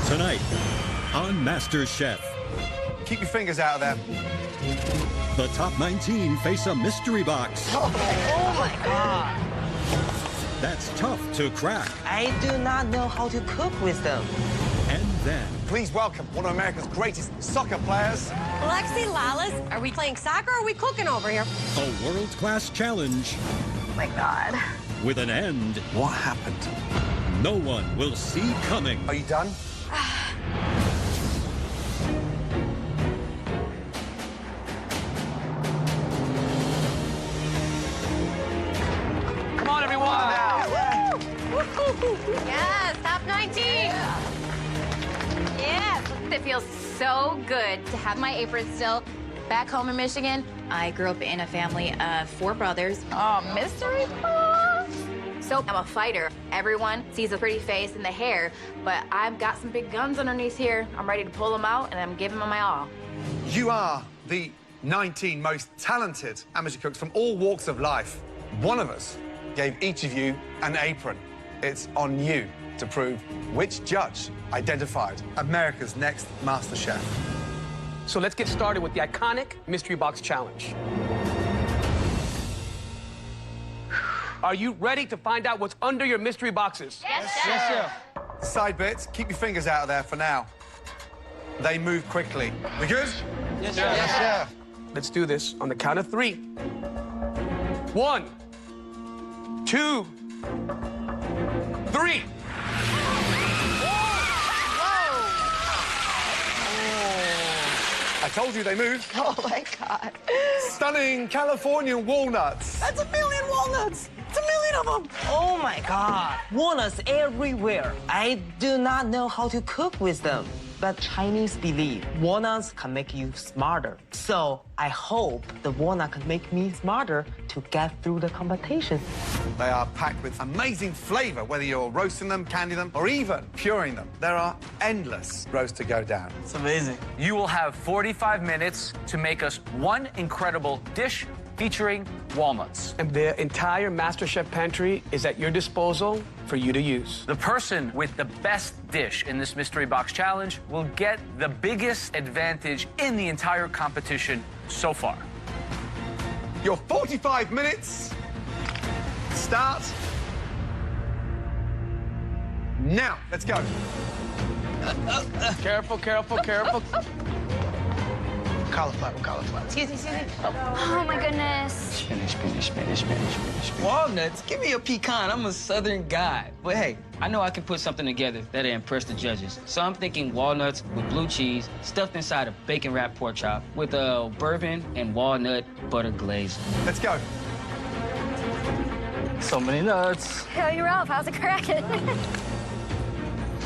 Tonight on MasterChef. Keep your fingers out of there. The top 19 face a mystery box. Oh my God. That's tough to crack. I do not know how to cook with them. And then... Please welcome one of America's greatest soccer players. Alexi Lalas, are we playing soccer or are we cooking over here? A world-class challenge. Oh my God. With an end What happened? no one will see coming. Are you done? Come on, everyone. Yes, top 19. Yes, it feels so good to have my apron still. Back home in Michigan, I grew up in a family of 4 brothers. Oh, mystery box. So I'm a fighter. Everyone sees a pretty face and the hair, but I've got some big guns underneath here. I'm ready to pull them out, and I'm giving them my all. You are the 19 most talented amateur cooks from all walks of life. One of us gave each of you an apron. It's on you to prove which judge identified America's next MasterChef. So let's get started with the iconic Mystery Box Challenge. Are you ready to find out what's under your mystery boxes? Yes, sir. Side bits, keep your fingers out of there for now. They move quickly. We good? Yes, sir. Yes, sir. Let's do this on the count of 3. 1, 2, 3. I told you they move. Oh my God. Stunning Californian walnuts. That's 1,000,000 walnuts. It's 1,000,000 of them. Oh my God. Walnuts everywhere. I do not know how to cook with them. But Chinese believe walnuts can make you smarter. So I hope the walnut can make me smarter to get through the competition. They are packed with amazing flavor, whether you're roasting them, candying them, or even puring them. There are endless roads to go down. It's amazing. You will have 45 minutes to make us one incredible dish featuring walnuts. And the entire MasterChef pantry is at your disposal for you to use. The person with the best dish in this mystery box challenge will get the biggest advantage in the entire competition so far. Your 45 minutes start now. Let's go. Careful, careful, careful. Cauliflower. Excuse me. Oh, my goodness. Spinach. Walnuts? Give me a pecan. I'm a southern guy. But hey, I know I can put something together that'll impress the judges. So I'm thinking walnuts with blue cheese stuffed inside a bacon-wrapped pork chop with a bourbon and walnut butter glaze. Let's go. So many nuts. Hey, Ralph, how's it cracking?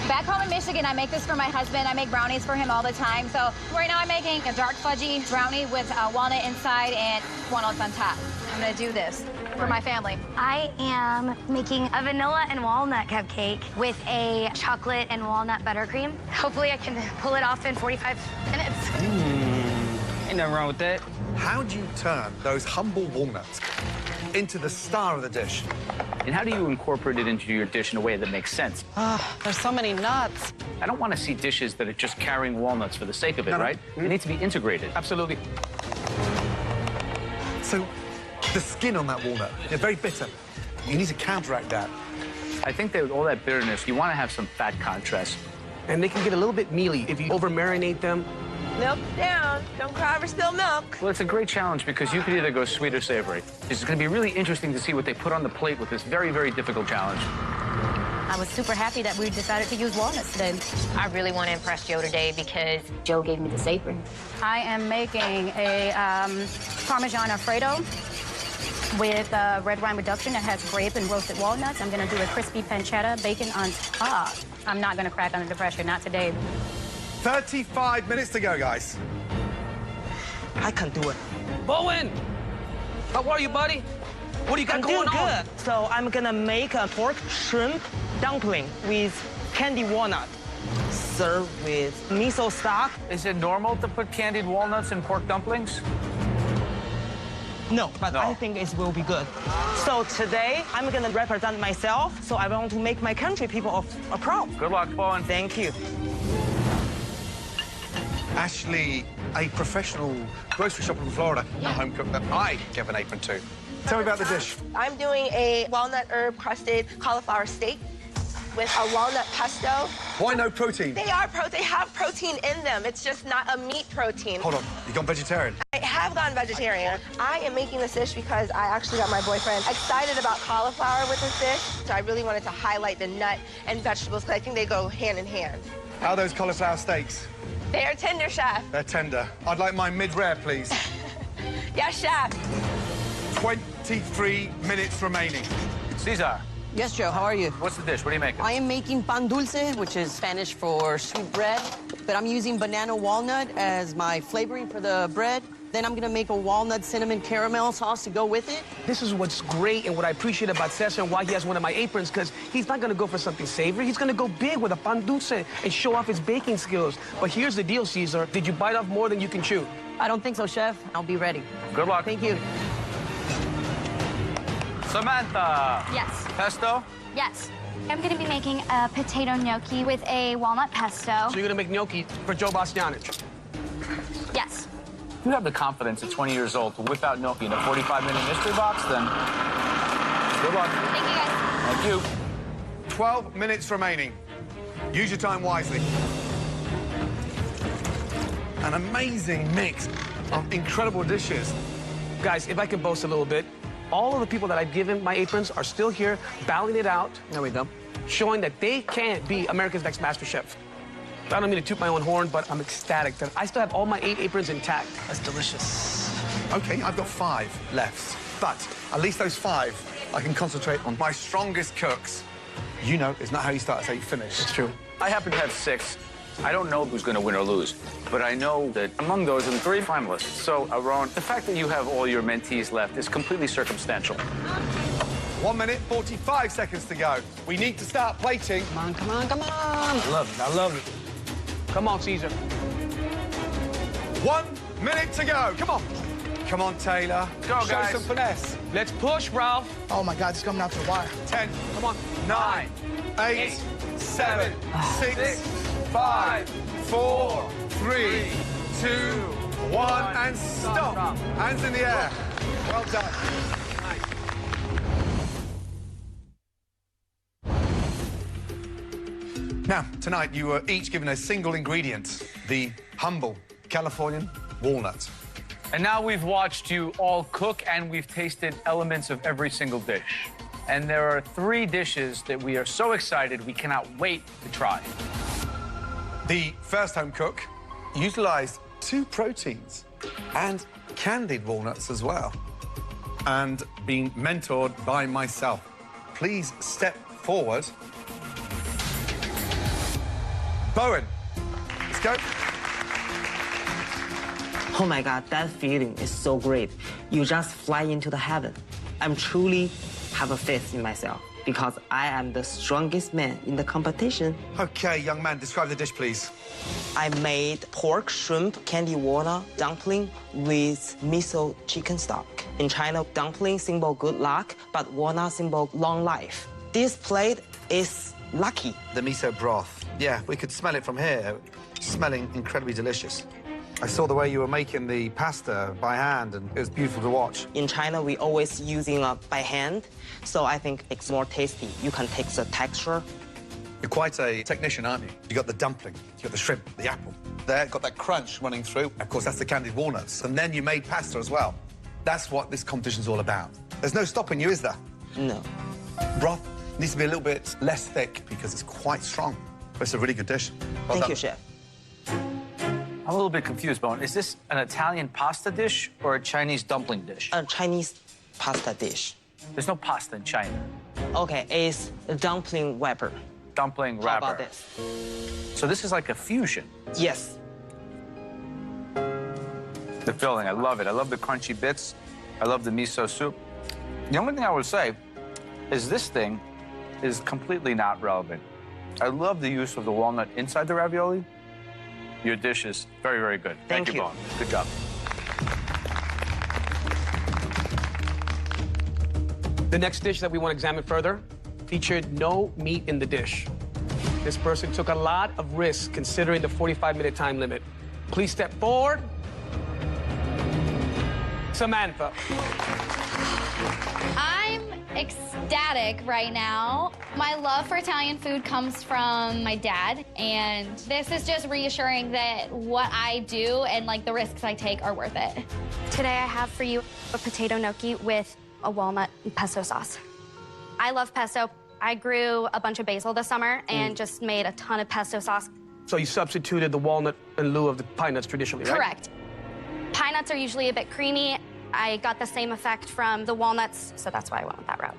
Back home in Michigan, I make this for my husband. I make brownies for him all the time. So right now I'm making a dark fudgy brownie with walnut inside and walnuts on top. I'm gonna do this for my family. I am making a vanilla and walnut cupcake with a chocolate and walnut buttercream. Hopefully I can pull it off in 45 minutes. Ain't nothing wrong with that. How do you turn those humble walnuts into the star of the dish? And how do you incorporate it into your dish in a way that makes sense? There's so many nuts. I don't want to see dishes that are just carrying walnuts for the sake of it, right? It needs to be integrated. Absolutely. So, the skin on that walnut, they're very bitter. You need to counteract that. I think that with all that bitterness, you want to have some fat contrast. And they can get a little bit mealy if you over-marinate them. Milk down. Don't cry over spilled milk. Well, it's a great challenge because you could either go sweet or savory. It's going to be really interesting to see what they put on the plate with this very, very difficult challenge. I was super happy that we decided to use walnuts today. I really want to impress Joe today because Joe gave me this apron. I am making a Parmesan Alfredo with red wine reduction that has grape and roasted walnuts. I'm going to do a crispy pancetta bacon on top. I'm not going to crack under the pressure, not today. 35 minutes to go, guys. I can do it. Bowen! How are you, buddy? What do you got I'm going doing on? good. So I'm gonna make a pork shrimp dumpling with candied walnut. Serve with miso stock. Is it normal to put candied walnuts in pork dumplings? No, but I think it will be good. So today, I'm going to represent myself, so I want to make my country people proud. Good luck, Bowen. Thank you. Ashley, a professional grocery shopper from Florida, a home cook that I give an apron to. Tell me about the dish. I'm doing a walnut herb crusted cauliflower steak with a walnut pesto. Why no protein? They have protein in them. It's just not a meat protein. Hold on, you gone vegetarian? I have gone vegetarian. I am making this dish because I actually got my boyfriend excited about cauliflower with this dish. So I really wanted to highlight the nut and vegetables because I think they go hand in hand. How are those cauliflower steaks? They are tender, chef. They're tender. I'd like mine mid-rare, please. Yes, chef. 23 minutes remaining. Cesar, Yes, Joe, how are you? what's the dish? What are you making? I am making pan dulce, which is Spanish for sweet bread, but I'm using banana walnut as my flavoring for the bread. Then I'm gonna make a walnut cinnamon caramel sauce to go with it. This is what's great and what I appreciate about Cesar and why he has one of my aprons, because he's not gonna go for something savory. He's gonna go big with a pan dulce and show off his baking skills. But here's the deal, Cesar. Did you bite off more than you can chew? I don't think so, Chef. I'll be ready. Good luck. Thank you. Samantha. Yes. Pesto? Yes. I'm going to be making a potato gnocchi with a walnut pesto. So you're gonna make gnocchi for Joe Bastiany. Yes. If you have the confidence at 20 years old to whip out gnocchi in a 45-minute mystery box, then good luck. Thank you, guys. Thank you. 12 minutes remaining. Use your time wisely. An amazing mix of incredible dishes. Guys, if I can boast a little bit, all of the people that I've given my aprons are still here, battling it out. There we go. Showing that they can be America's next MasterChef. I don't mean to toot my own horn, but I'm ecstatic that I still have all my 8 aprons intact. That's delicious. Okay, I've got 5 left, but at least those 5, I can concentrate on my strongest cooks. You know, it's not how you start, it's how you finish. It's true. I happen to have 6. I don't know who's going to win or lose, but I know that among those are the 3 finalists. So, Aarón, the fact that you have all your mentees left is completely circumstantial. 1 minute, 45 seconds to go. We need to start plating. Come on, come on, come on. I love it. I love it. Come on, Cesar. 1 minute to go. Come on. Come on, Taylor. Go, Show guys. some finesse. Let's push, Ralph. Oh, my God, it's coming out to the wire. 10, Come on. 9, 8, 7, 6, 5, 4, 3, 2, 1, and stop. Hands in the air. Well done. Now, tonight you were each given a single ingredient, the humble Californian walnut. And now we've watched you all cook, and we've tasted elements of every single dish. And there are 3 dishes that we are so excited we cannot wait to try. The first home cook utilized 2 proteins and candied walnuts as well, and being mentored by myself. Please step forward. Bowen, let's go. Oh my God, that feeling is so great. You just fly into the heaven. I'm truly have a faith in myself because I am the strongest man in the competition. Okay, young man, describe the dish, please. I made pork, shrimp, candy walnut dumpling with miso chicken stock. In China, dumpling symbol good luck, but walnut symbol long life. This plate is lucky. The miso broth. Yeah, we could smell it from here. Smelling incredibly delicious. I saw the way you were making the pasta by hand, and it was beautiful to watch. In China, we always using by hand, so I think it's more tasty. You can take the texture. You're quite a technician, aren't you? You got the dumpling, you got the shrimp, the apple. There, got that crunch running through. Of course, that's the candied walnuts. And then you made pasta as well. That's what this competition's all about. There's no stopping you, is there? No. Broth needs to be a little bit less thick because it's quite strong. But it's a really good dish. Well Thank done. you, chef. I'm a little bit confused, Bowen. Is this an Italian pasta dish or a Chinese dumpling dish? A Chinese pasta dish. There's no pasta in China. Okay, it's a dumpling wrapper. Dumpling How wrapper. about this? So this is like a fusion. Yes. The filling, I love it. I love the crunchy bits. I love the miso soup. The only thing I would say is this thing is completely not relevant. I love the use of the walnut inside the ravioli. Your dish is very, very good. Thank you. Bowen. Good job. The next dish that we want to examine further featured no meat in the dish. This person took a lot of risks considering the 45-minute time limit. Please step forward. Samantha. I'm ecstatic right now. My love for Italian food comes from my dad, and this is just reassuring that what I do and like the risks I take are worth it. Today I have for you a potato gnocchi with a walnut and pesto sauce. I love pesto. I grew a bunch of basil this summer and just made a ton of pesto sauce. So you substituted the walnut in lieu of the pine nuts traditionally, right? Correct. Pine nuts are usually a bit creamy. I got the same effect from the walnuts, so that's why I went with that route.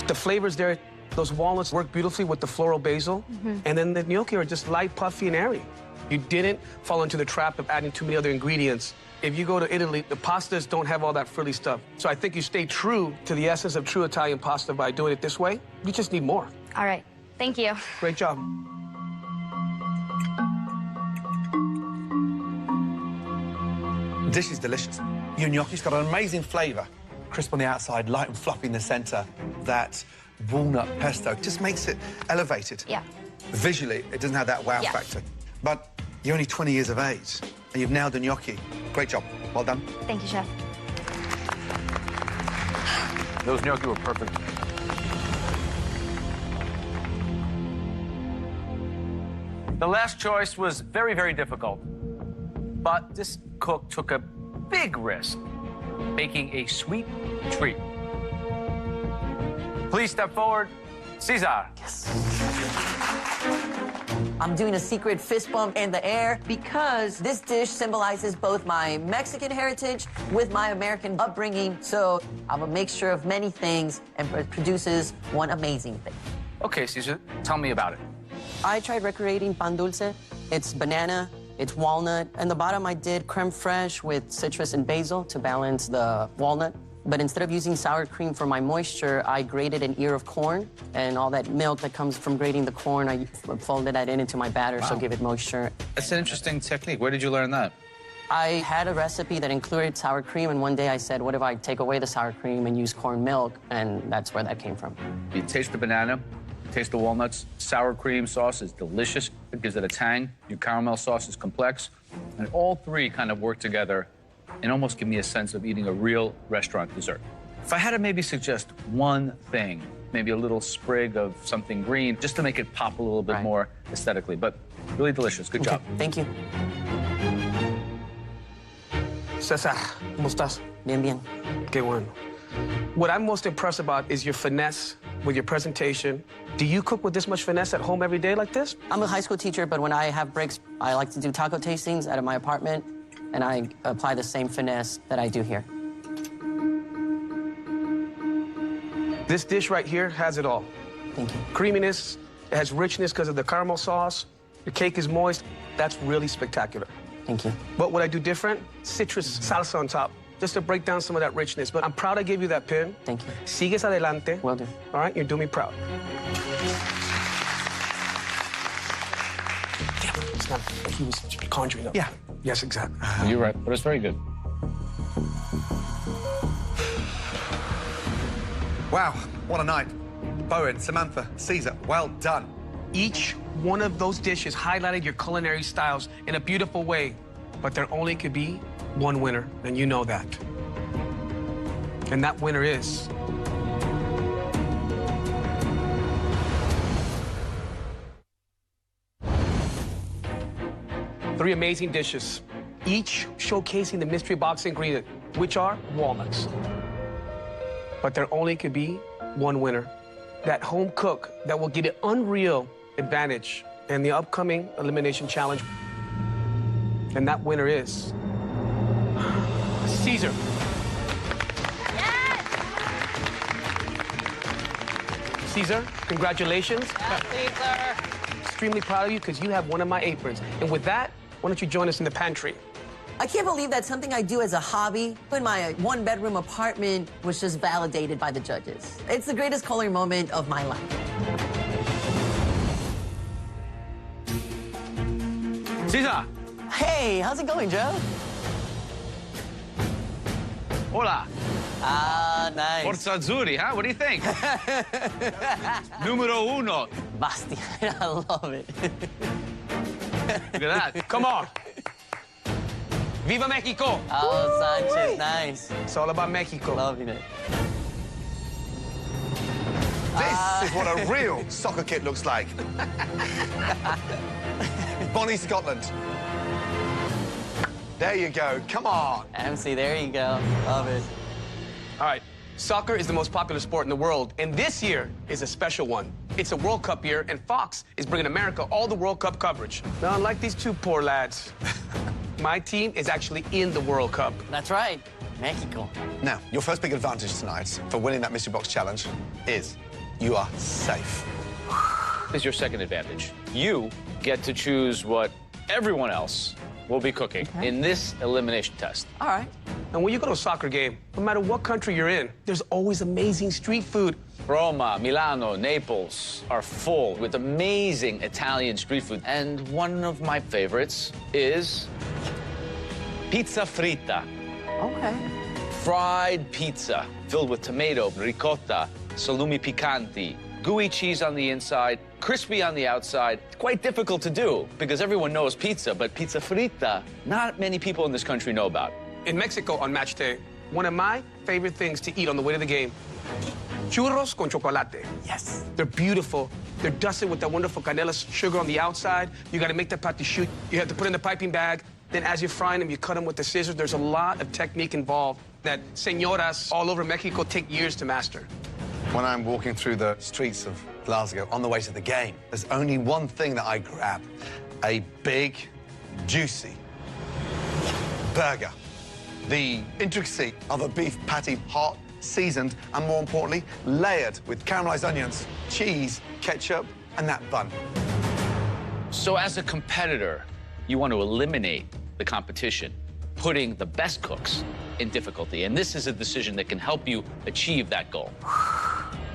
The flavors there, those walnuts work beautifully with the floral basil, and then the gnocchi are just light, puffy, and airy. You didn't fall into the trap of adding too many other ingredients. If you go to Italy, the pastas don't have all that frilly stuff. So I think you stay true to the essence of true Italian pasta by doing it this way. You just need more. All right, thank you. Great job. The dish is delicious. Your gnocchi's got an amazing flavor. Crisp on the outside, light and fluffy in the center. That walnut pesto just makes it elevated. Yeah. Visually, it doesn't have that wow factor. But you're only 20 years of age, and you've nailed the gnocchi. Great job. Well done. Thank you, Chef. Those gnocchi were perfect. The last choice was very, very difficult. But this cook took a big risk, making a sweet treat. Please step forward, Cesar. Yes. I'm doing a secret fist bump in the air because this dish symbolizes both my Mexican heritage with my American upbringing. So I'm a mixture of many things and produces one amazing thing. Okay, Cesar, tell me about it. I tried recreating pan dulce. It's banana, it's walnut. And the bottom I did creme fraiche with citrus and basil to balance the walnut. But instead of using sour cream for my moisture, I grated an ear of corn, and all that milk that comes from grating the corn, I folded that into my batter, so give it moisture. That's an interesting technique. Where did you learn that? I had a recipe that included sour cream, and one day I said, what if I take away the sour cream and use corn milk? And that's where that came from. You taste the banana, you taste the walnuts. Sour cream sauce is delicious. It gives it a tang. Your caramel sauce is complex. And all three kind of work together and almost give me a sense of eating a real restaurant dessert. If I had to maybe suggest one thing, maybe a little sprig of something green, just to make it pop a little bit more aesthetically, but really delicious. Good job. Thank you. Cesar, ¿cómo estás? Bien, bien. Qué bueno. What I'm most impressed about is your finesse with your presentation. Do you cook with this much finesse at home every day like this? I'm a high school teacher, but when I have breaks, I like to do taco tastings out of my apartment, and I apply the same finesse that I do here. This dish right here has it all. Thank you. Creaminess, it has richness because of the caramel sauce. The cake is moist. That's really spectacular. Thank you. What would I do different? Citrus salsa on top, just to break down some of that richness. But I'm proud I gave you that pin. Thank you. Sigues adelante. Will do. All right, you're doing me proud. Yeah, it's not like he was conjuring up. Yeah. Yes, exactly. You're right, but it's very good. Wow, what a night. Bowen, Samantha, Caesar, well done. Each one of those dishes highlighted your culinary styles in a beautiful way, but there only could be one winner, and you know that. And that winner is... Three amazing dishes, each showcasing the mystery box ingredient, which are walnuts. But there only could be one winner. That home cook that will get an unreal advantage in the upcoming elimination challenge. And that winner is Caesar. Yes! Caesar, congratulations. Yes, Caesar. Extremely proud of you because you have one of my aprons. And with that, why don't you join us in the pantry? I can't believe that something I do as a hobby in my one-bedroom apartment was just validated by the judges. It's the greatest culinary moment of my life. Caesar. Hey, how's it going, Joe? Hola. Ah, nice. Forza Azzurri, huh? What do you think? Numero uno. Bastiany, I love it. Look at that. Come on. Viva Mexico. Aarón Sanchez, nice. It's all about Mexico. Loving it. This is what a real soccer kit looks like. Bonnie, Scotland. There you go. Come on. MC, there you go. Love it. All right. Soccer is the most popular sport in the world, and this year is a special one. It's a World Cup year, and Fox is bringing America all the World Cup coverage. Now, unlike these two poor lads, my team is actually in the World Cup. That's right. Mexico. Now, your first big advantage tonight for winning that mystery box challenge is you are safe. This is your second advantage. You get to choose what everyone else will be cooking in this elimination test. All right. And when you go to a soccer game, no matter what country you're in, there's always amazing street food. Roma, Milano, Naples are full with amazing Italian street food. And one of my favorites is pizza fritta. Okay. Fried pizza filled with tomato, ricotta, salumi piccanti, gooey cheese on the inside, crispy on the outside. It's quite difficult to do because everyone knows pizza, but pizza fritta, not many people in this country know about. In Mexico on match day, one of my favorite things to eat on the way to the game, churros con chocolate. Yes. They're beautiful. They're dusted with that wonderful canela sugar on the outside. You got to make that patisserie. You have to put in the piping bag. Then as you're frying them, you cut them with the scissors. There's a lot of technique involved that señoras all over Mexico take years to master. When I'm walking through the streets of Glasgow on the way to the game, there's only one thing that I grab: a big, juicy burger. The intricacy of a beef patty, hot, seasoned, and more importantly, layered with caramelized onions, cheese, ketchup, and that bun. So as a competitor, you want to eliminate the competition, putting the best cooks in difficulty. And this is a decision that can help you achieve that goal.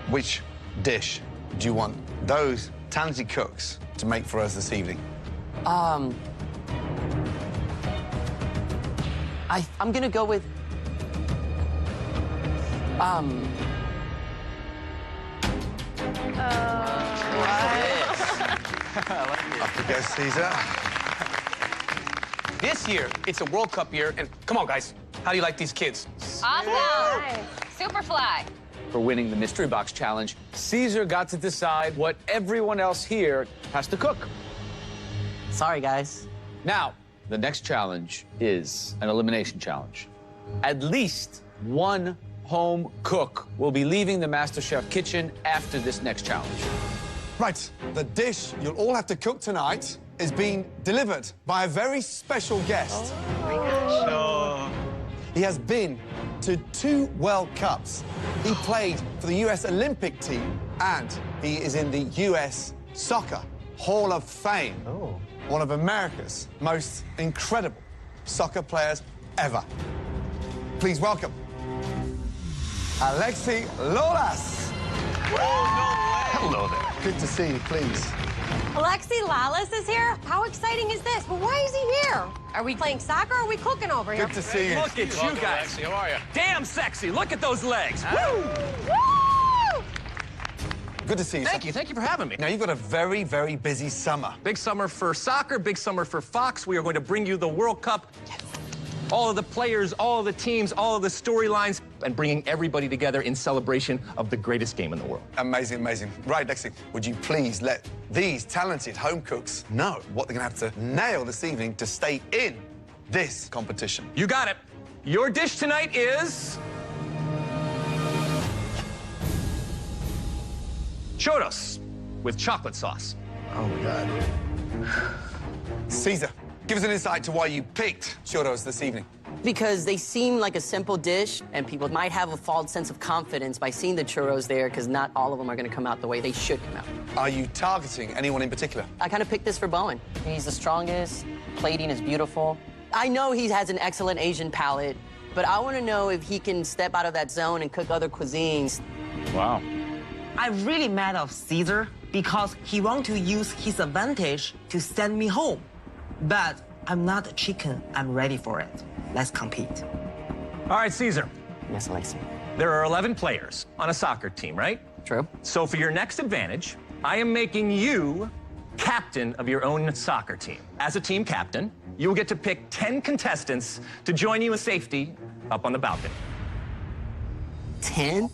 Which dish do you want those talented cooks to make for us this evening? I'm gonna go with Off you go, Caesar. This year, it's a World Cup year, and come on, guys. How do you like these kids? Awesome. Superfly. For winning the Mystery Box Challenge, Caesar got to decide what everyone else here has to cook. Sorry, guys. Now, the next challenge is an elimination challenge. At least one home cook will be leaving the MasterChef kitchen after this next challenge. Right, the dish you'll all have to cook tonight is being delivered by a very special guest. Oh my gosh. He has been to 2 World Cups. He played for the US Olympic team, and he is in the US Soccer Hall of Fame. Oh. One of America's most incredible soccer players ever. Please welcome Alexi Lolas. Hello there. Good to see you, please. Alexi Lalas is here? How exciting is this? But why is he here? Are we playing soccer or are we cooking over here? Good to see you. Look at you guys. Alexi, how are you? Damn sexy. Look at those legs. Woo! Good to see you. Thank you. Thank you for having me. Now, you've got a very, very busy summer. Big summer for soccer, big summer for Fox. We are going to bring you the World Cup. All of the players, all of the teams, all of the storylines, and bringing everybody together in celebration of the greatest game in the world. Amazing, amazing. Right, Lexi, would you please let these talented home cooks know what they're going to have to nail this evening to stay in this competition? You got it. Your dish tonight is churros with chocolate sauce. Oh, my God. Caesar, give us an insight to why you picked churros this evening. Because they seem like a simple dish, and people might have a false sense of confidence by seeing the churros there, because not all of them are going to come out the way they should come out. Are you targeting anyone in particular? I kind of picked this for Bowen. He's the strongest, plating is beautiful. I know he has an excellent Asian palate, but I want to know if he can step out of that zone and cook other cuisines. Wow. I'm really mad at Caesar because he wants to use his advantage to send me home. But I'm not a chicken. I'm ready for it. Let's compete. All right, Caesar. Yes, Alexi. There are 11 players on a soccer team, right? True. So for your next advantage, I am making you captain of your own soccer team. As a team captain, you will get to pick 10 contestants to join you in safety up on the balcony. 10?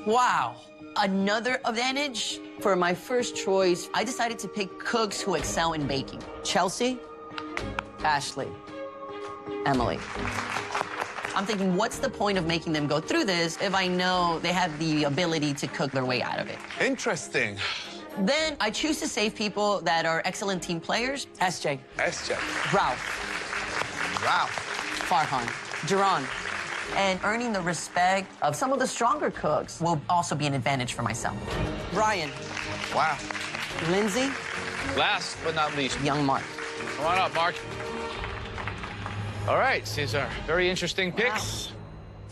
Wow. Another advantage? For my first choice, I decided to pick cooks who excel in baking. Chelsea, Ashley, Emily. I'm thinking, what's the point of making them go through this if I know they have the ability to cook their way out of it? Interesting. Then I choose to save people that are excellent team players. SJ. Ralph. Farhan. Duran. And earning the respect of some of the stronger cooks will also be an advantage for myself. Brian. Wow. Lindsay. Last but not least, young Mark. Come on up, Mark. All right, Cesar. Very interesting picks.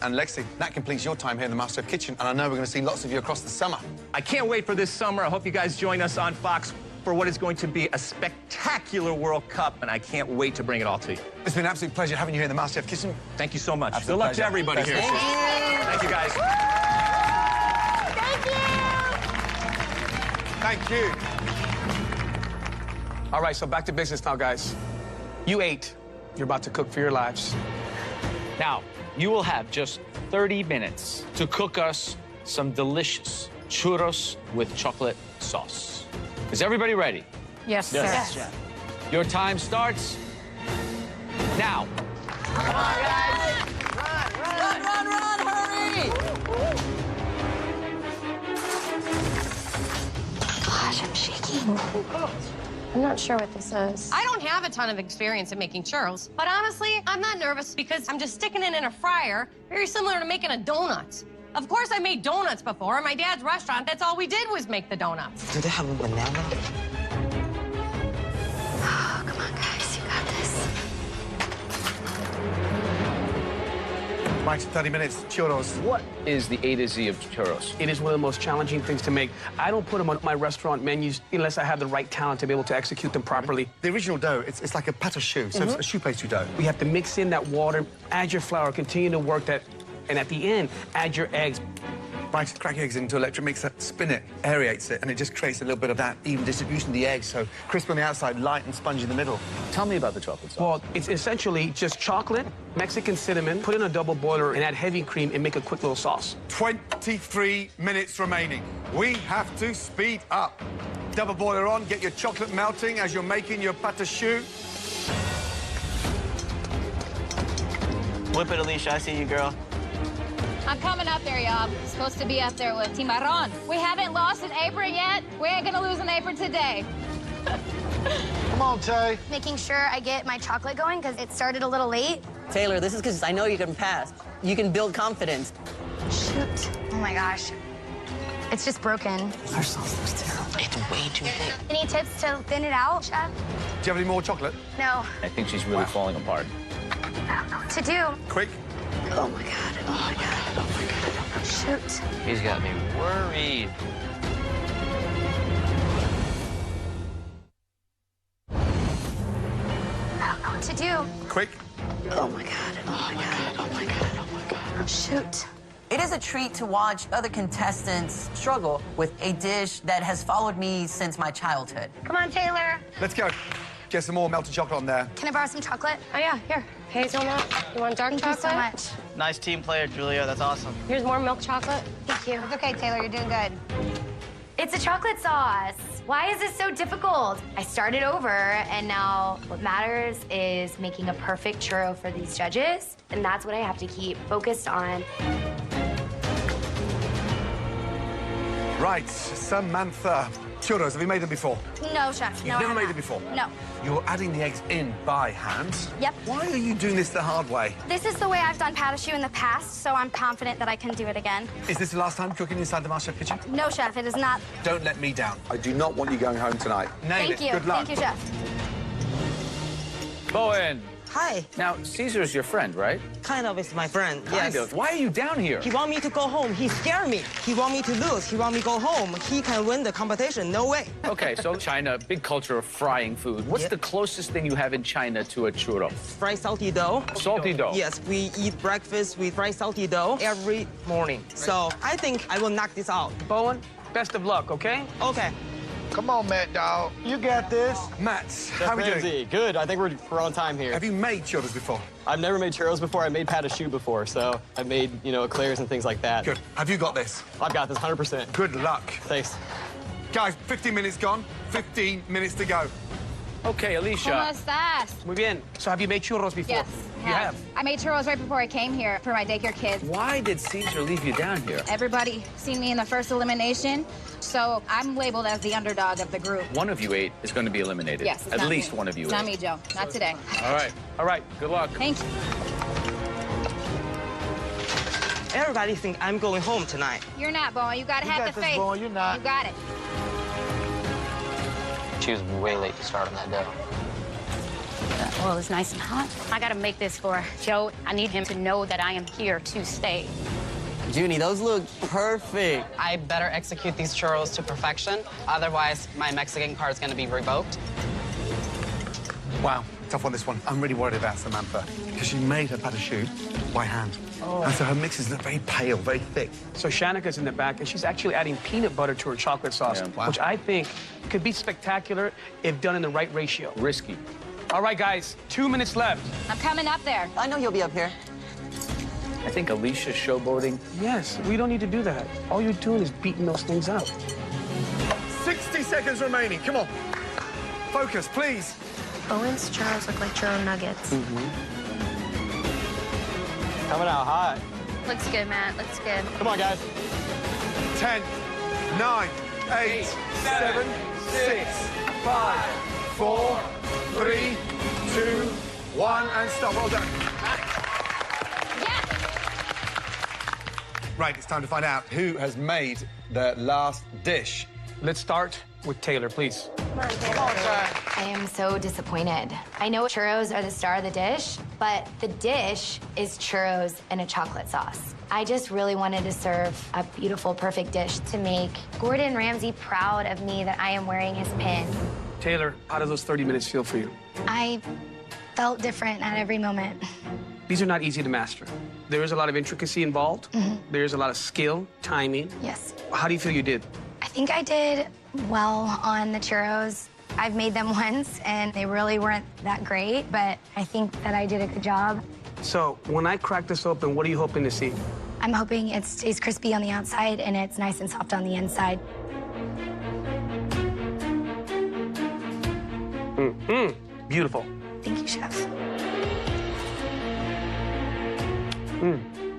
And Lexi, that completes your time here in the MasterChef kitchen, and I know we're going to see lots of you across the summer. I can't wait for this summer. I hope you guys join us on Fox for what is going to be a spectacular World Cup, and I can't wait to bring it all to you. It's been an absolute pleasure having you here in the MasterChef kitchen. Thank you so much. Absolute Good luck pleasure. to everybody here. Thank you. Thank you, guys. Thank you. All right, so back to business now, guys. You ate. You're about to cook for your lives. Now, you will have just 30 minutes to cook us some delicious churros with chocolate sauce. Is everybody ready? Yes, sir. Yes. Your time starts now. Come on, guys. Run, hurry. Gosh, I'm shaking. I'm not sure what this is. I don't have a ton of experience in making churros, but honestly, I'm not nervous because I'm just sticking it in a fryer, very similar to making a donut. Of course, I made donuts before. In my dad's restaurant, that's all we did was make the donuts. Do they have a banana? Oh, come on, guys, you got this. Right, 30 minutes, churros. What is the A to Z of churros? It is one of the most challenging things to make. I don't put them on my restaurant menus unless I have the right talent to be able to execute them properly. The original dough, it's like a pâte à choux, so it's a choux pastry dough. We have to mix in that water, add your flour, continue to work that, and at the end, add your eggs. Right, crack eggs into electric mixer, spin it, aerates it, and it just creates a little bit of that even distribution of the eggs, so crisp on the outside, light and spongy in the middle. Tell me about the chocolate sauce. Well, it's essentially just chocolate, Mexican cinnamon, put in a double boiler, and add heavy cream and make a quick little sauce. 23 minutes remaining. We have to speed up. Double boiler on, get your chocolate melting as you're making your pâte à choux. Whip it, Alicia. I see you, girl. I'm coming up there, y'all. Supposed to be up there with Team Aarón. We haven't lost an apron yet. We ain't gonna lose an apron today. Come on, Tay. Making sure I get my chocolate going because it started a little late. Taylor, this is because I know you can pass. You can build confidence. Shoot. Oh my gosh. It's just broken. Our sauce looks terrible. It's way too thick. Any tips to thin it out, Chef? Do you have any more chocolate? No. I think she's really falling apart. I don't know what to do. Quick. Oh my God. Oh my God. Oh my God. Shoot. He's got me worried. I don't know what to do. Quick. Oh my God. Oh my God. Oh my God. Oh my God. Shoot. It is a treat to watch other contestants struggle with a dish that has followed me since my childhood. Come on, Taylor. Let's go. Get some more melted chocolate on there. Can I borrow some chocolate? Oh, yeah, here. Hazelnut. You want dark chocolate? Thank you so much. Nice team player, Julia. That's awesome. Here's more milk chocolate. Thank you. It's okay, Taylor, you're doing good. It's a chocolate sauce. Why is this so difficult? I started over, and now what matters is making a perfect churro for these judges, and that's what I have to keep focused on. Right, Samantha. Churros, have you made them before? No, Chef. You've No, never I made haven't. them before? No. You're adding the eggs in by hand? Yep. Why are you doing this the hard way? This is the way I've done pâte à choux in the past, so I'm confident that I can do it again. Is this the last time cooking inside the MasterChef kitchen? No, Chef, it is not. Don't let me down. I do not want you going home tonight. Nail Thank it. you. Good luck. Thank you, Chef. Bowen, Hi. Now, Caesar's your friend, right? Kind of is my friend, yes. Kind of. Why are you down here? He want me to go home. He scared me. He want me to lose. He want me to go home. He can win the competition. No way. Okay, so China, big culture of frying food. What's the closest thing you have in China to a churro? Fried salty dough. Salty dough? Yes, we eat breakfast with fried salty dough every morning. So I think I will knock this out. Bowen, best of luck, okay? Okay. Come on, Matt, dog. You got this. Matt, how are we doing? Ramsay, good. I think we're on time here. Have you made churros before? I've never made churros before. I made pâte à choux before, so I've made, eclairs and things like that. Good. Have you got this? I've got this 100%. Good luck. Thanks. Guys, 15 minutes gone. 15 minutes to go. Okay, Alicia. ¿Cómo estás? Muy bien. So have you made churros before? Yes. You have? I made churros right before I came here for my daycare kids. Why did Caesar leave you down here? Everybody seen me in the first elimination, so I'm labeled as the underdog of the group. One of you 8 is going to be eliminated. Yes, At least one of you It's 8. not me, Joe. Not today. All right. Good luck. Thank you. Everybody think I'm going home tonight. You're not, Bowen. You gotta have the faith. Bowen. You're not. You got it. She was way late to start on that dough. The oil is nice and hot. I gotta make this for Joe. I need him to know that I am here to stay. Junie, those look perfect. I better execute these churros to perfection. Otherwise, my Mexican card is going to be revoked. Wow, tough on this one. I'm really worried about Samantha because she made her pâte à choux by hand. And so her mixes look very pale, very thick. So Shanika's in the back, and she's actually adding peanut butter to her chocolate sauce, which I think could be spectacular if done in the right ratio. Risky. All right, guys, 2 minutes left. I'm coming up there. I know you'll be up here. I think Alicia's showboating. Yes, we don't need to do that. All you're doing is beating those things out. 60 seconds remaining. Come on. Focus, please. Bowen's churros look like churro nuggets. Coming out hot. Looks good, Matt. Looks good. Come on, guys. 10, 9, 8, 7, 6, 5, 4, 3, 2, 1, and stop. Well done. Right, it's time to find out who has made the last dish. Let's start with Taylor, please. I am so disappointed. I know churros are the star of the dish, but the dish is churros and a chocolate sauce. I just really wanted to serve a beautiful, perfect dish to make Gordon Ramsay proud of me that I am wearing his pin. Taylor, how do those 30 minutes feel for you? I felt different at every moment. These are not easy to master. There is a lot of intricacy involved. There's a lot of skill, timing. Yes. How do you feel you did? I think I did well on the churros. I've made them once, and they really weren't that great, but I think that I did a good job. So, when I crack this open, what are you hoping to see? I'm hoping it stays crispy on the outside and it's nice and soft on the inside. Beautiful. Thank you, Chef.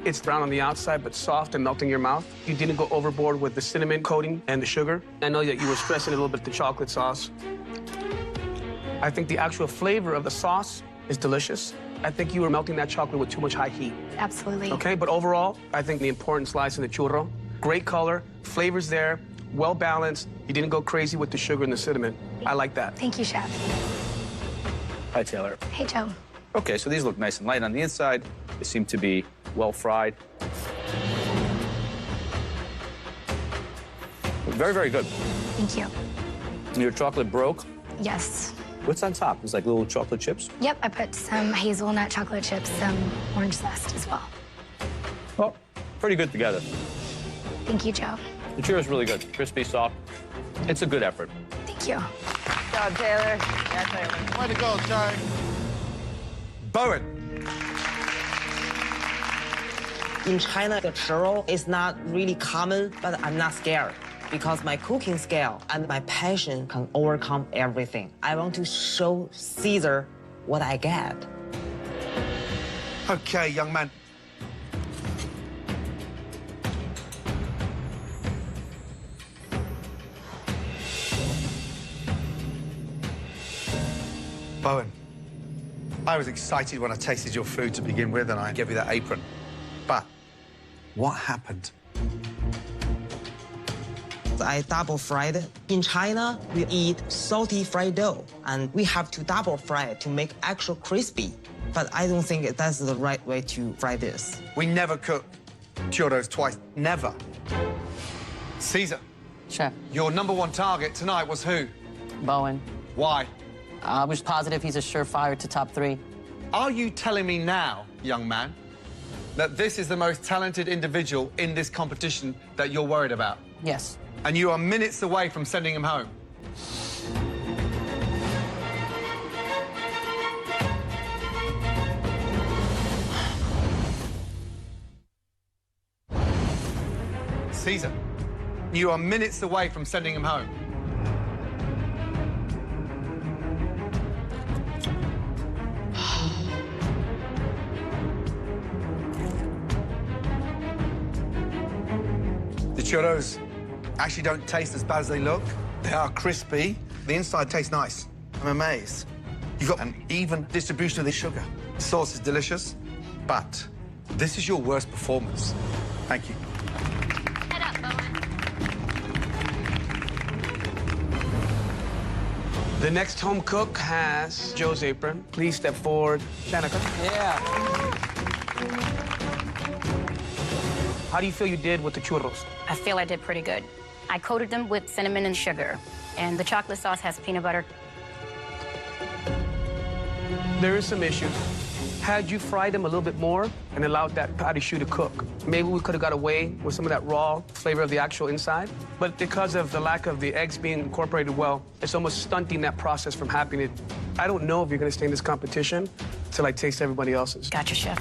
It's brown on the outside, but soft and melting your mouth. You didn't go overboard with the cinnamon coating and the sugar. I know that you were stressing a little bit the chocolate sauce. I think the actual flavor of the sauce is delicious. I think you were melting that chocolate with too much high heat. Absolutely. Okay, but overall, I think the important slice in the churro, great color, flavors there, well balanced. You didn't go crazy with the sugar and the cinnamon. I like that. Thank you, Chef. Hi, Taylor. Hey, Joe. Okay, so these look nice and light on the inside. They seem to be well fried. Very, very good. Thank you. Your chocolate broke. Yes. What's on top? It's like little chocolate chips? Yep, I put some hazelnut chocolate chips, some orange zest as well. Well, pretty good together. Thank you, Joe. The churro is really good. Crispy, soft. It's a good effort. Thank you. Good job, Taylor. Yeah, Taylor. Way to go, Joe. Bowen. In China, the churro is not really common, but I'm not scared because my cooking skill and my passion can overcome everything. I want to show Caesar what I get. Okay, young man. Bowen, I was excited when I tasted your food to begin with and I gave you that apron. But what happened? I double fried it. In China, we eat salty fried dough, and we have to double fry it to make extra crispy. but I don't think that's the right way to fry this. We never cook churros twice. Never. Caesar. Chef. Your #1 target tonight was who? Bowen. Why? I was positive he's a surefire to top 3. Are you telling me now, young man, that this is the most talented individual in this competition that you're worried about? Yes. And you are minutes away from sending him home? Caesar, you are minutes away from sending him home. The churros actually don't taste as bad as they look. They are crispy. The inside tastes nice. I'm amazed. You've got an even distribution of the sugar. The sauce is delicious, but this is your worst performance. Thank you. Head up, Bowen. The next home cook has Joe's apron. Please step forward. Shanika. Yeah. How do you feel you did with the churros? I feel I did pretty good. I coated them with cinnamon and sugar, and the chocolate sauce has peanut butter. There is some issues. Had you fried them a little bit more and allowed that patty choux to cook, maybe we could have got away with some of that raw flavor of the actual inside. But because of the lack of the eggs being incorporated well, it's almost stunting that process from happening. I don't know if you're going to stay in this competition till I taste everybody else's. Gotcha, chef.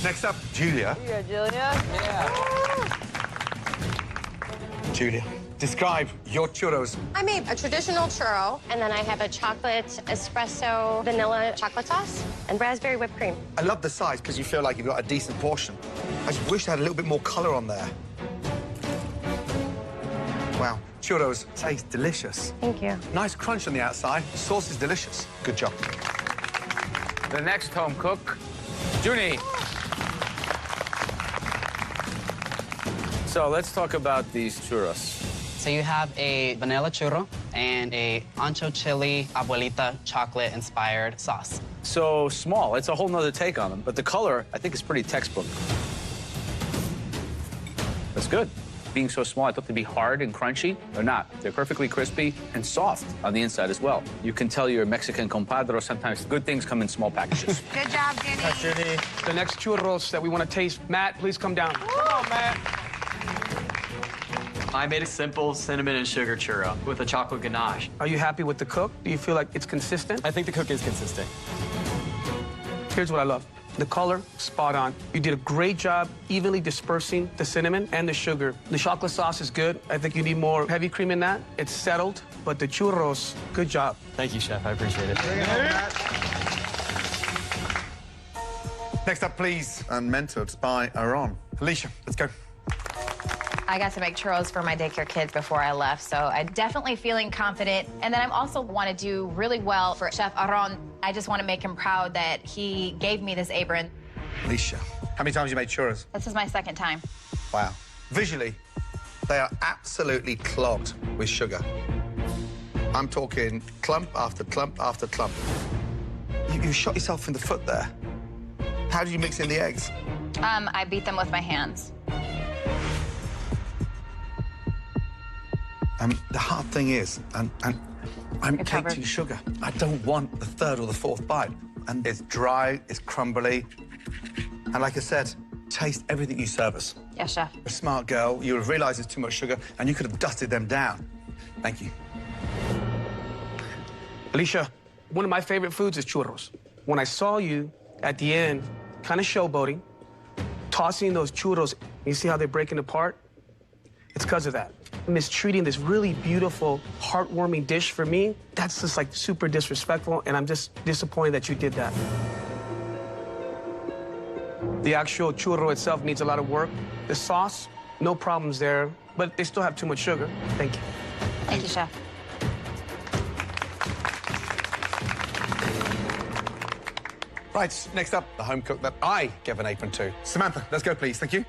Next up, Julia. Yeah, Julia. Yeah. Julia, describe your churros. I made a traditional churro, and then I have a chocolate espresso vanilla chocolate sauce and raspberry whipped cream. I love the size because you feel like you've got a decent portion. I just wish they had a little bit more color on there. Wow, churros taste delicious. Thank you. Nice crunch on the outside. Sauce is delicious. Good job. The next home cook, Junie. So let's talk about these churros. So you have a vanilla churro and a ancho chili abuelita chocolate-inspired sauce. So small, it's a whole nother take on them, but the color, I think, is pretty textbook. That's good. Being so small, I thought they'd be hard and crunchy. They're not. They're perfectly crispy and soft on the inside as well. You can tell your Mexican compadre sometimes good things come in small packages. Good job, Jenny. The next churros that we want to taste, Matt, please come down. Come on, Matt. I made a simple cinnamon and sugar churro with a chocolate ganache. Are you happy with the cook? Do you feel like it's consistent? I think the cook is consistent. Here's what I love. The color, spot on. You did a great job evenly dispersing the cinnamon and the sugar. The chocolate sauce is good. I think you need more heavy cream in that. It's settled, but the churros, good job. Thank you, chef. I appreciate it. Bring it on, Matt. Next up, please, and mentored by Aarón. Alicia, let's go. I got to make churros for my daycare kids before I left, so I'm definitely feeling confident. And then I also want to do really well for Chef Aarón. I just want to make him proud that he gave me this apron. Alicia, how many times have you made churros? This is my second time. Wow. Visually, they are absolutely clogged with sugar. I'm talking clump after clump after clump. You shot yourself in the foot there. How did you mix in the eggs? I beat them with my hands. The hard thing is, and I'm tasting sugar. I don't want the third or the fourth bite. And it's dry, it's crumbly. And like I said, taste everything you serve us. Yes, chef. You're a smart girl, you would have realized it's too much sugar, and you could have dusted them down. Thank you. Alicia, one of my favorite foods is churros. When I saw you at the end, kind of showboating, tossing those churros, you see how they're breaking apart? It's because of that. Mistreating this really beautiful, heartwarming dish for me, that's just like super disrespectful, and I'm just disappointed that you did that. The actual churro itself needs a lot of work. The sauce, no problems there, but they still have too much sugar. Thank you. Thank you, chef. Right, next up, the home cook that I gave an apron to. Samantha, let's go, please. Thank you.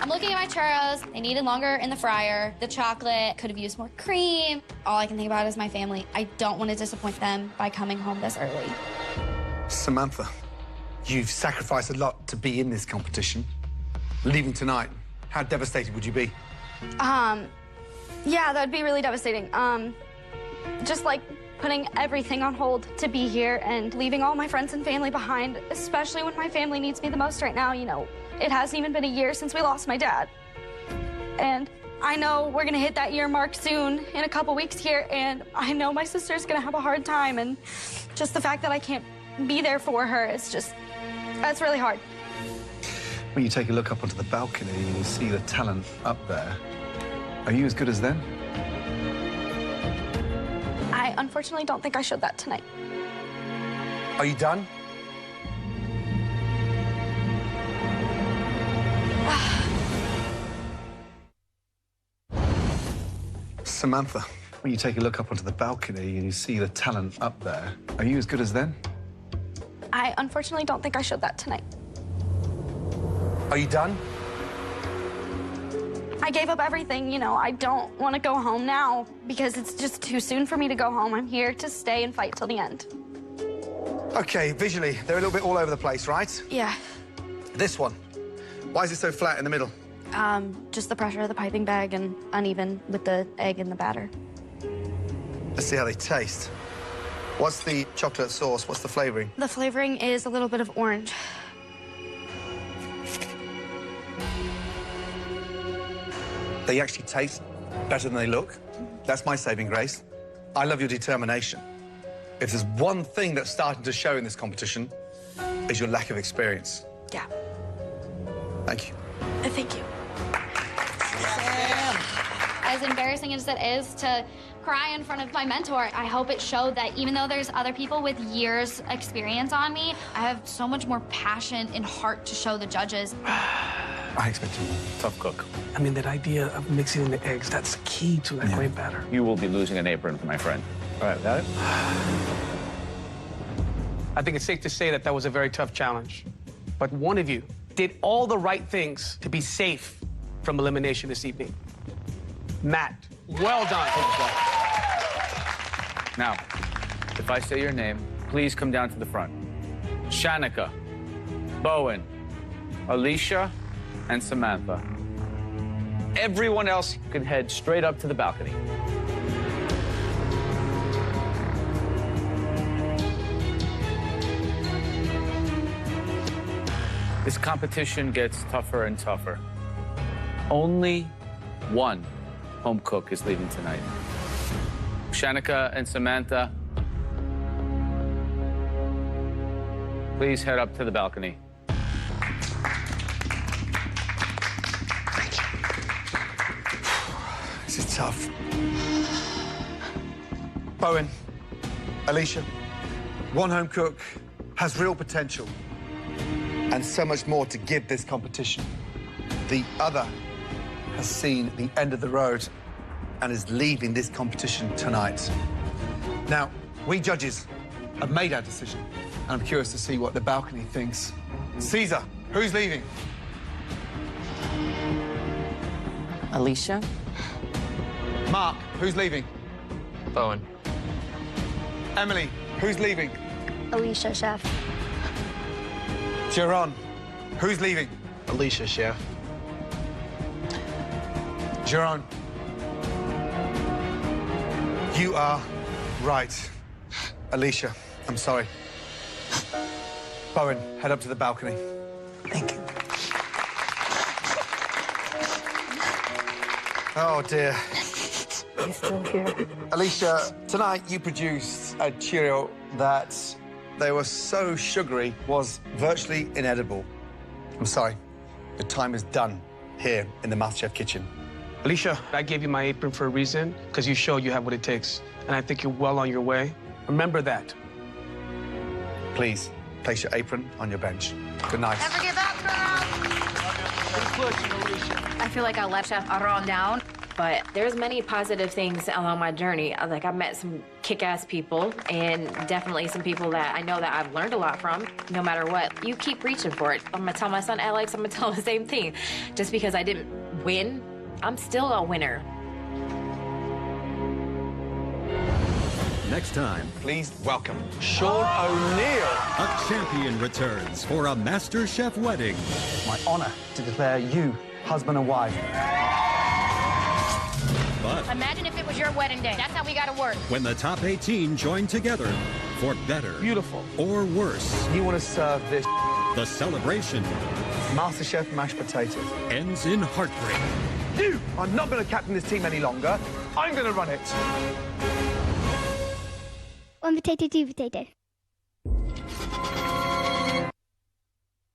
I'm looking at my churros. They needed longer in the fryer. The chocolate could have used more cream. All I can think about is my family. I don't want to disappoint them by coming home this early. Samantha, you've sacrificed a lot to be in this competition. Leaving tonight, how devastated would you be? Yeah, that would be really devastating. Just like putting everything on hold to be here and leaving all my friends and family behind, especially when my family needs me the most right now. You know, it hasn't even been a year since we lost my dad. And I know we're gonna hit that year mark soon, in a couple weeks here, and I know my sister's gonna have a hard time, and just the fact that I can't be there for her, that's really hard. When you take a look up onto the balcony and you see the talent up there, are you as good as them? I unfortunately don't think I showed that tonight. Are you done? Samantha, when you take a look up onto the balcony and you see the talent up there, are you as good as them? I unfortunately don't think I showed that tonight. Are you done? I gave up everything, you know. I don't want to go home now because it's just too soon for me to go home. I'm here to stay and fight till the end. Okay, visually, they're a little bit all over the place, right? Yeah. This one, why is it so flat in the middle? Just the pressure of the piping bag and uneven with the egg in the batter. Let's see how they taste. What's the chocolate sauce? What's the flavoring? The flavoring is a little bit of orange. They actually taste better than they look. That's my saving grace. I love your determination. If there's one thing that's starting to show in this competition, is your lack of experience. Yeah. Thank you. Thank you. As embarrassing as it is to cry in front of my mentor, I hope it showed that even though there's other people with years experience on me, I have so much more passion and heart to show the judges. I expect you. Tough cook. I mean, that idea of mixing in the eggs, that's key to that great batter. You will be losing an apron, my friend. All right, got it? I think it's safe to say that that was a very tough challenge. But one of you did all the right things to be safe from elimination this evening. Matt, well done. Now, if I say your name, please come down to the front. Shanika, Bowen, Alicia, and Samantha. Everyone else can head straight up to the balcony. This competition gets tougher and tougher. Only one home cook is leaving tonight. Shanika and Samantha, please head up to the balcony. This is tough. Bowen, Alicia, one home cook has real potential and so much more to give this competition. The other has seen the end of the road and is leaving this competition tonight. Now, we judges have made our decision, and I'm curious to see what the balcony thinks. Caesar, who's leaving? Alicia? Mark, who's leaving? Bowen. Emily, who's leaving? Alicia, chef. Jaron, who's leaving? Alicia, chef. Jaron, you are right. Alicia, I'm sorry. Bowen, head up to the balcony. Thank you. Oh, dear. He's still here. Alicia, tonight you produced a Cheerio that they were so sugary was virtually inedible. I'm sorry. Your time is done here in the MasterChef kitchen. Alicia, I gave you my apron for a reason, because you showed you have what it takes. And I think you're well on your way. Remember that. Please, place your apron on your bench. Good night. Never give up, girl. Good push, Alicia. I feel like I let Chef Aarón down. but there's many positive things along my journey. Like, I've met some kick-ass people, and definitely some people that I know that I've learned a lot from. No matter what, you keep reaching for it. I'm gonna tell my son Alex, I'm gonna tell him the same thing. Just because I didn't win, I'm still a winner. Next time, please welcome Sean O'Neill. A champion returns for a MasterChef wedding. My honor to declare you husband and wife. But Imagine if it was your wedding day. That's how we gotta work. when the top 18 join together for better, Beautiful, or worse, you want to serve this the celebration MasterChef mashed potatoes. ends in heartbreak. You are not going to captain this team any longer. I'm going to run it. One potato, two potato.